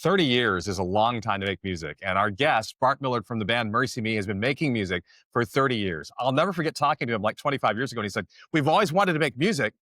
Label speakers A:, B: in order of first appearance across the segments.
A: 30 years is a long time to make music. And our guest, Bart Millard from the band MercyMe, has been making music for 30 years. I'll never forget talking to him like 25 years ago. And he said, we've always wanted to make music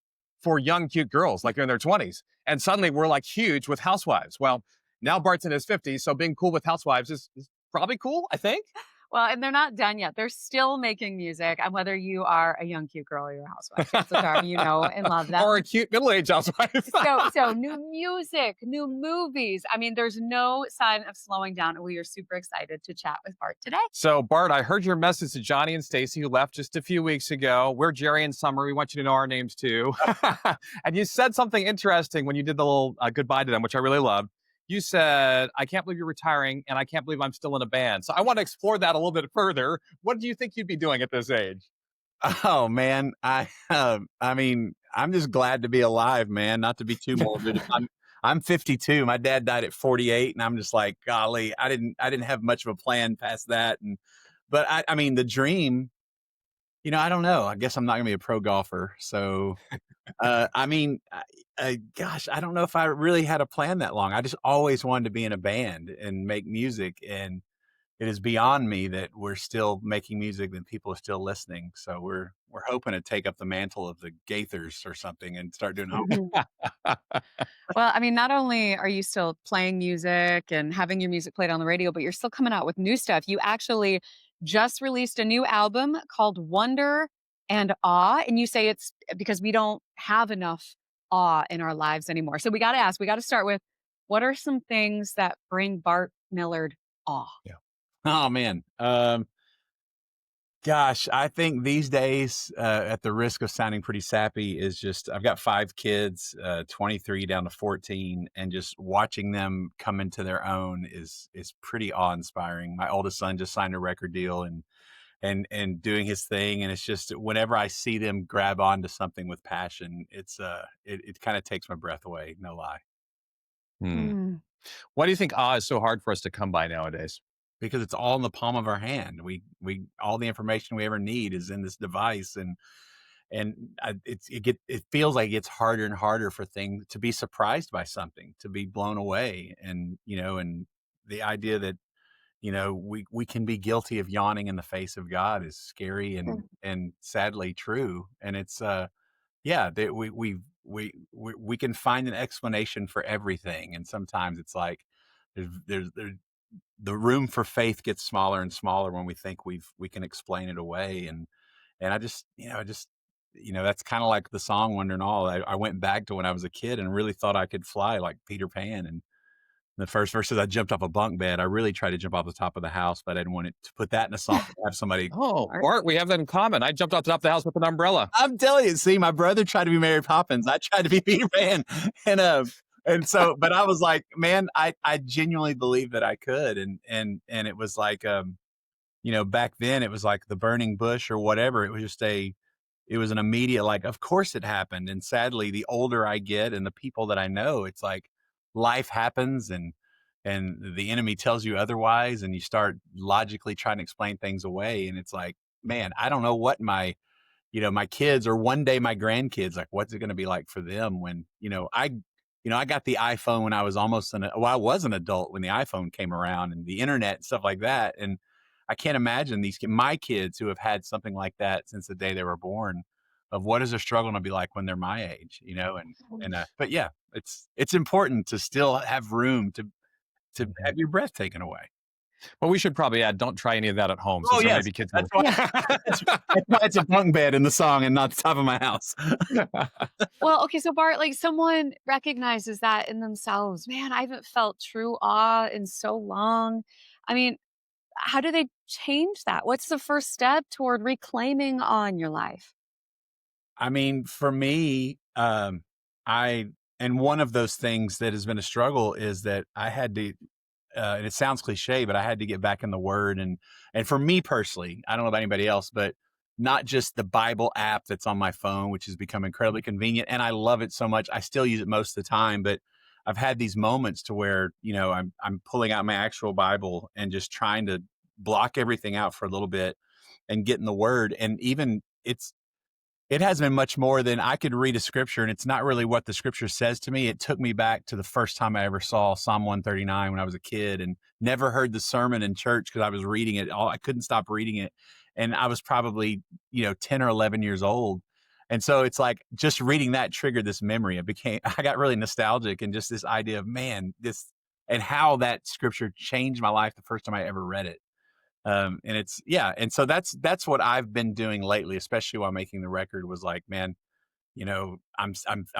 A: for young, cute girls, like in their 20s. And suddenly we're like huge with housewives. Well, now Bart's in his 50s. So being cool with housewives is probably cool, I think.
B: Well, and they're not done yet. They're still making music. And whether you are a young, cute girl or you're a housewife, chances are you know and love them.
A: Or a cute middle-aged housewife.
B: So new music, new movies. I mean, there's no sign of slowing down. And we are super excited to chat with Bart today.
A: So, Bart, I heard your message to Johnny and Stacy, who left just a few weeks ago. We're Jerry and Summer. We want you to know our names too. And you said something interesting when you did the little goodbye to them, which I really loved. You said, I can't believe you're retiring, and I can't believe I'm still in a band. So I want to explore that a little bit further. What do you think you'd be doing at this age?
C: Oh man, I mean, I'm just glad to be alive, man. Not to be too morbid. I'm 52. My dad died at 48, and I'm just like, golly, I didn't have much of a plan past that. But I mean, the dream. I don't know. I guess I'm not gonna be a pro golfer. So, I mean, gosh, I don't know if I really had a plan that long. I just always wanted to be in a band and make music, and it is beyond me that we're still making music and people are still listening. So we're hoping to take up the mantle of the Gaithers or something and start doing it.
B: Well, I mean, not only are you still playing music and having your music played on the radio, but you're still coming out with new stuff. You actually just released a new album called Wonder and Awe. And you say it's because we don't have enough awe in our lives anymore. So we got to ask, we got to start with what are some things that bring Bart Millard awe?
A: Yeah.
C: Oh man. Gosh, I think these days, at the risk of sounding pretty sappy, is just I've got 5 kids, 23 down to 14, and just watching them come into their own is pretty awe-inspiring. My oldest son just signed a record deal and doing his thing, and it's just whenever I see them grab onto something with passion, it kind of takes my breath away, no lie.
A: Hmm. Why do you think awe is so hard for us to come by nowadays?
C: Because it's all in the palm of our hand. We all the information we ever need is in this device, it feels like it gets harder and harder for things to be surprised by something, to be blown away, and the idea that we can be guilty of yawning in the face of God is scary and sadly true. And it's yeah, that we can find an explanation for everything, and sometimes it's like there's the room for faith gets smaller and smaller when we think we can explain it away. And I just that's kind of like the song Wonder and All. I went back to when I was a kid and really thought I could fly like Peter Pan. And the first verse is I jumped off a bunk bed. I really tried to jump off the top of the house, but I didn't want it to put that in a song to have somebody.
A: Oh, Bart, we have that in common. I jumped off the top of the house with an umbrella.
C: I'm telling you, see, my brother tried to be Mary Poppins. I tried to be Peter Pan. And so, but I was like, man, I genuinely believed that I could. And it was like, back then it was like the burning bush or whatever. It was an immediate, like, of course it happened. And sadly, the older I get and the people that I know, it's like life happens and the enemy tells you otherwise. And you start logically trying to explain things away. And it's like, man, I don't know what my kids or one day my grandkids, like, what's it going to be like for them when, I got the iPhone when I was I was an adult when the iPhone came around and the internet and stuff like that. And I can't imagine my kids who have had something like that since the day they were born, of what is their struggle going to be like when they're my age, but yeah, it's important to still have room to have your breath taken away.
A: Well, we should probably add, don't try any of that at home.
C: Oh, yes.
A: Maybe kids
C: That's why it's a bunk bed in the song and not the top of my house.
B: Well, okay, so Bart, like someone recognizes that in themselves. Man, I haven't felt true awe in so long. I mean, how do they change that? What's the first step toward reclaiming awe in your life?
C: I mean, for me, and one of those things that has been a struggle is that I had to, and it sounds cliche, but I had to get back in the Word. And for me personally, I don't know about anybody else, but not just the Bible app that's on my phone, which has become incredibly convenient. And I love it so much. I still use it most of the time, but I've had these moments to where, I'm pulling out my actual Bible and just trying to block everything out for a little bit and get in the Word. And even it's it has been much more than I could read a scripture and it's not really what the scripture says to me. It took me back to the first time I ever saw Psalm 139 when I was a kid and never heard the sermon in church because I was reading it all. I couldn't stop reading it. And I was probably, 10 or 11 years old. And so it's like just reading that triggered this memory. I got really nostalgic and just this idea of, man, this and how that scripture changed my life the first time I ever read it. And so that's what I've been doing lately, especially while making the record, was like, man, I'm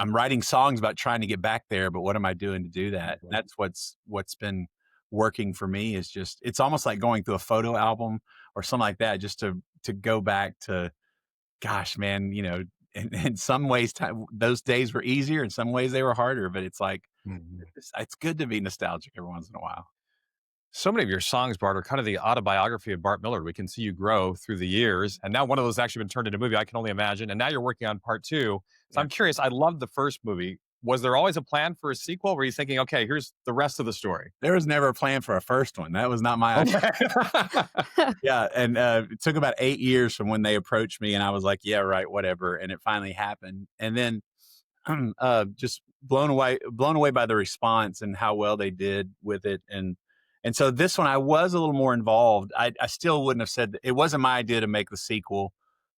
C: writing songs about trying to get back there, but what am I doing to do that? And that's what's been working for me, is just, it's almost like going through a photo album or something like that, just to go back to, gosh, man, in some ways those days were easier, in some ways they were harder, but it's like, it's good to be nostalgic every once in a while.
A: So many of your songs, Bart, are kind of the autobiography of Bart Millard. We can see you grow through the years. And now one of those actually been turned into a movie, I can only imagine. And now you're working on part 2. So
C: Yeah.
A: I'm curious, I loved the first movie. Was there always a plan for a sequel? Were you thinking, okay, here's the rest of the story?
C: There was never a plan for a first one. That was not my idea. Yeah. And it took about 8 years from when they approached me and I was like, yeah, right, whatever. And it finally happened. And then just blown away by the response and how well they did with it. And so this one, I was a little more involved. I still wouldn't have said it wasn't my idea to make the sequel.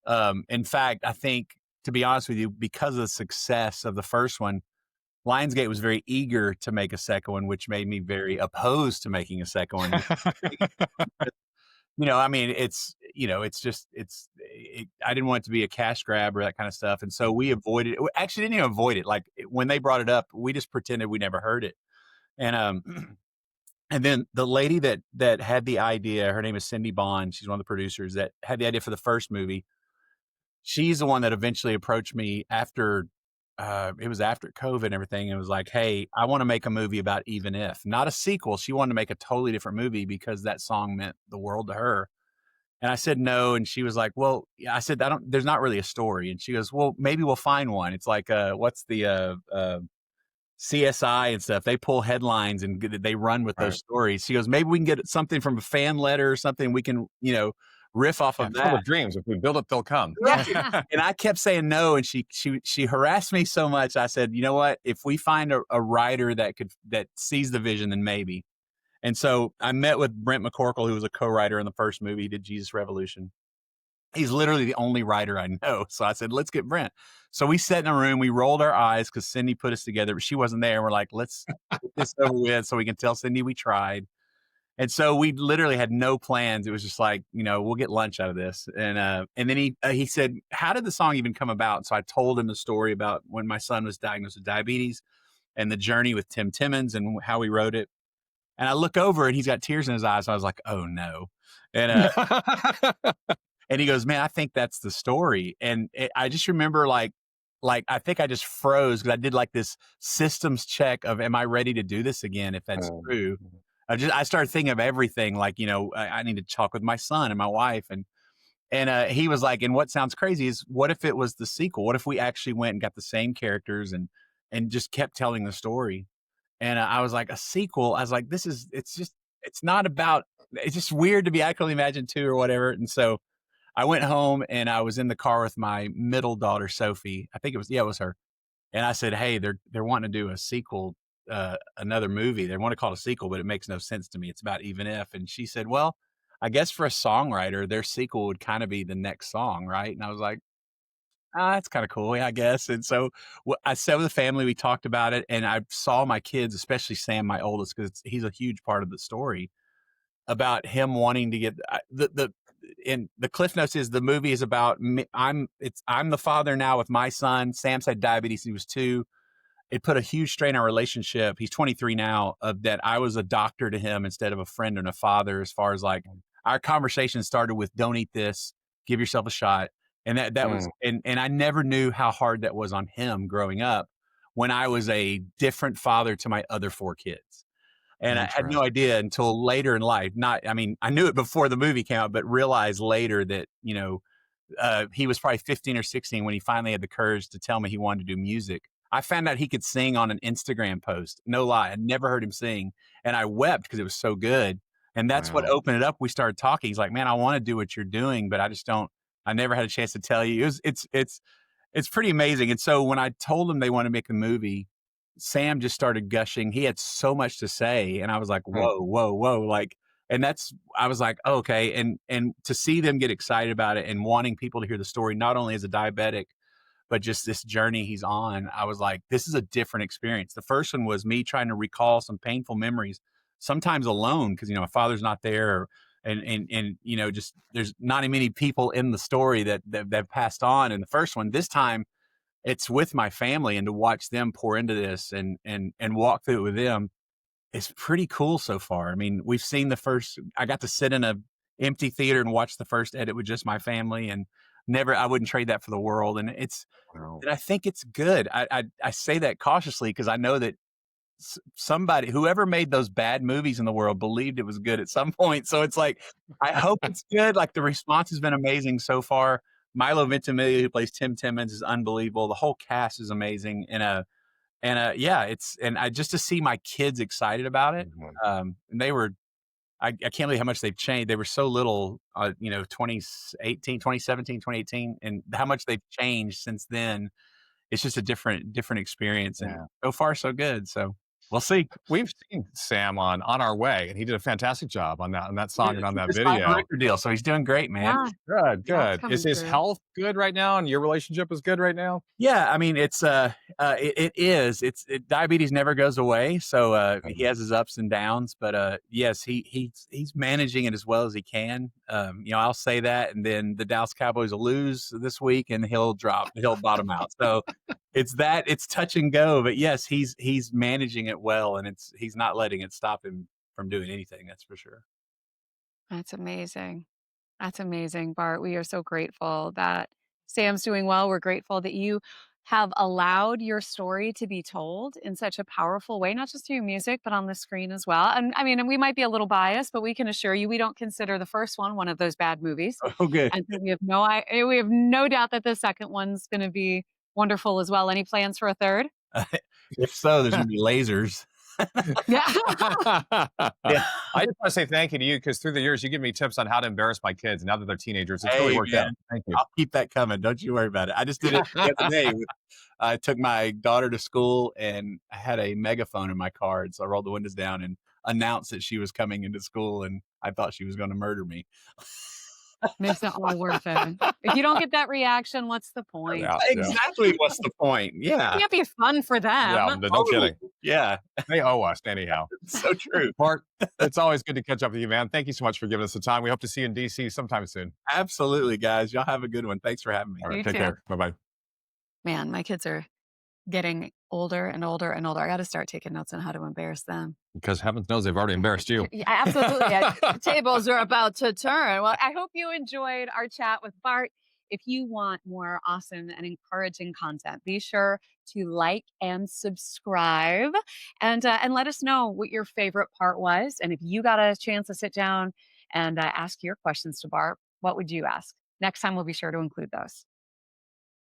C: In fact, I think, to be honest with you, because of the success of the first one, Lionsgate was very eager to make a second one, which made me very opposed to making a second one. I mean, I didn't want it to be a cash grab or that kind of stuff. And so we avoided it. We actually didn't even avoid it. Like when they brought it up, we just pretended we never heard it. And, and then the lady that had the idea, her name is Cindy Bond. She's one of the producers that had the idea for the first movie. She's the one that eventually approached me after, it was after COVID and everything. And was like, hey, I want to make a movie about Even If, not a sequel. She wanted to make a totally different movie because that song meant the world to her. And I said, no. And she was like, well, yeah, I said, there's not really a story. And she goes, well, maybe we'll find one. It's like, what's the, CSI and stuff, they pull headlines and they run with those stories. She goes, maybe we can get something from a fan letter or something. We can, riff off of that.
A: Full of dreams. If we build it, they'll come.
C: And I kept saying no. And she harassed me so much. I said, you know what? If we find a writer that sees the vision, then maybe. And so I met with Brent McCorkle, who was a co-writer in the first movie. He did Jesus Revolution. He's literally the only writer I know. So I said, let's get Brent. So we sat in a room, we rolled our eyes because Cindy put us together, but she wasn't there. We're like, let's get this over with so we can tell Cindy we tried. And so we literally had no plans. It was just like, we'll get lunch out of this. And then he said, how did the song even come about? So I told him the story about when my son was diagnosed with diabetes and the journey with Tim Timmons and how we wrote it. And I look over and he's got tears in his eyes. So I was like, oh no. And and he goes, man, I think that's the story. And I just remember like I think I just froze because I did like this systems check of, am I ready to do this again? If that's true, I started thinking of everything. Like, I need to talk with my son and my wife. And he was like, and what sounds crazy is, what if it was the sequel? What if we actually went and got the same characters and just kept telling the story? And I was like, a sequel. I was like, it's just weird to be, I can only imagine 2 or whatever. And so I went home and I was in the car with my middle daughter, Sophie. I think it was her. And I said, hey, they're wanting to do a sequel, another movie. They want to call it a sequel, but it makes no sense to me. It's about Even If. And she said, well, I guess for a songwriter, their sequel would kind of be the next song, right? And I was like, that's kind of cool, yeah, I guess. And so I sat with the family, we talked about it, and I saw my kids, especially Sam, my oldest, because he's a huge part of the story, about him wanting to get in the cliff notes is the movie is about me. I'm the father now with my son. Sam's had diabetes. He was 2. It put a huge strain on our relationship. He's 23 now, of that I was a doctor to him instead of a friend and a father, as far as like our conversation started with, don't eat this, give yourself a shot. And that was, and I never knew how hard that was on him growing up when I was a different father to my other 4 kids. And I had no idea until later in life. I knew it before the movie came out, but realized later that, he was probably 15 or 16 when he finally had the courage to tell me he wanted to do music. I found out he could sing on an Instagram post. No lie. I'd never heard him sing. And I wept because it was so good. And that's what opened it up. We started talking. He's like, man, I want to do what you're doing, but I never had a chance to tell you. it's pretty amazing. And so when I told him they want to make a movie, Sam just started gushing. He had so much to say, and I was like,
A: Mm.
C: "Whoa, whoa, whoa!" Like, and I was like, oh, "Okay." And to see them get excited about it and wanting people to hear the story, not only as a diabetic, but just this journey he's on, I was like, "This is a different experience." The first one was me trying to recall some painful memories, sometimes alone because my father's not there, and just there's not many people in the story that passed on. And the first one, this time it's with my family, and to watch them pour into this and walk through it with them is pretty cool so far. I mean, we've seen the first. I got to sit in a empty theater and watch the first edit with just my family, and I wouldn't trade that for the world. And
A: Wow.
C: I think it's good. I say that cautiously because I know that somebody, whoever made those bad movies in the world, believed it was good at some point. So it's like, I hope it's good. Like, the response has been amazing so far. Milo Ventimiglia, who plays Tim Timmons, is unbelievable. The whole cast is amazing. Yeah, and I just to see my kids excited about it.
A: Mhm.
C: And they were, I can't believe how much they've changed. They were so little, 2018, 2017, 2018, and how much they've changed since then. It's just a different experience, and
A: Yeah.
C: so far so good. So we'll see.
A: We've seen Sam on Our Way, and he did a fantastic job on that song
C: Yeah,
A: and on
C: he
A: that
C: just signed a
A: video.
C: record deal, so he's doing great, man.
B: Yeah,
A: Good,
B: that's
A: good. Is
B: coming
A: his
B: through.
A: health good right now, and your relationship is good right now?
C: Yeah, I mean, it is. Diabetes never goes away, so he has his ups and downs, but yes, he's managing it as well as he can. I'll say that, and then the Dallas Cowboys will lose this week, and he'll bottom out. So it's touch and go, but yes, he's managing it well, and he's not letting it stop him from doing anything. That's for sure.
B: That's amazing. That's amazing, Bart. We are so grateful that Sam's doing well. We're grateful that you have allowed your story to be told in such a powerful way, not just through music, but on the screen as well. And I mean, and we might be a little biased, but we can assure you we don't consider the first one of those bad movies.
C: Oh, good.
B: And so we have no doubt that the second one's going to be wonderful as well. Any plans for a third?
C: If so, there's gonna be lasers.
B: Yeah.
C: Yeah.
A: I just want to say thank you to you because through the years you give me tips on how to embarrass my kids. Now that they're teenagers, it's really
C: Hey,
A: worked
C: man,
A: out. Thank you.
C: I'll keep that coming. Don't you worry about it. I just did it the other day. I took my daughter to school, and I had a megaphone in my car, and so I rolled the windows down and announced that she was coming into school, and I thought she was going to murder me.
B: Makes it all worth it. If you don't get that reaction, what's the point?
A: Yeah,
C: Exactly. What's the point?
B: It
C: Yeah.
B: can't be fun for
A: yeah,
B: them.
A: no kidding.
C: Yeah.
A: They owe us anyhow.
C: It's so true.
A: Bart, it's always good to catch up with you, man. Thank you so much for giving us the time. We hope to see you in DC sometime soon.
C: Absolutely, guys. Y'all have a good one. Thanks for having me.
A: All right,
B: You
A: take
B: too.
A: care. Bye bye.
B: Man, my kids are getting older and older and older. I got to start taking notes on how to embarrass them.
A: Because heavens knows they've already embarrassed you.
B: Yeah, absolutely. The tables are about to turn. Well, I hope you enjoyed our chat with Bart. If you want more awesome and encouraging content, be sure to like and subscribe, and let us know what your favorite part was. And if you got a chance to sit down and ask your questions to Bart, what would you ask? Next time, we'll be sure to include those.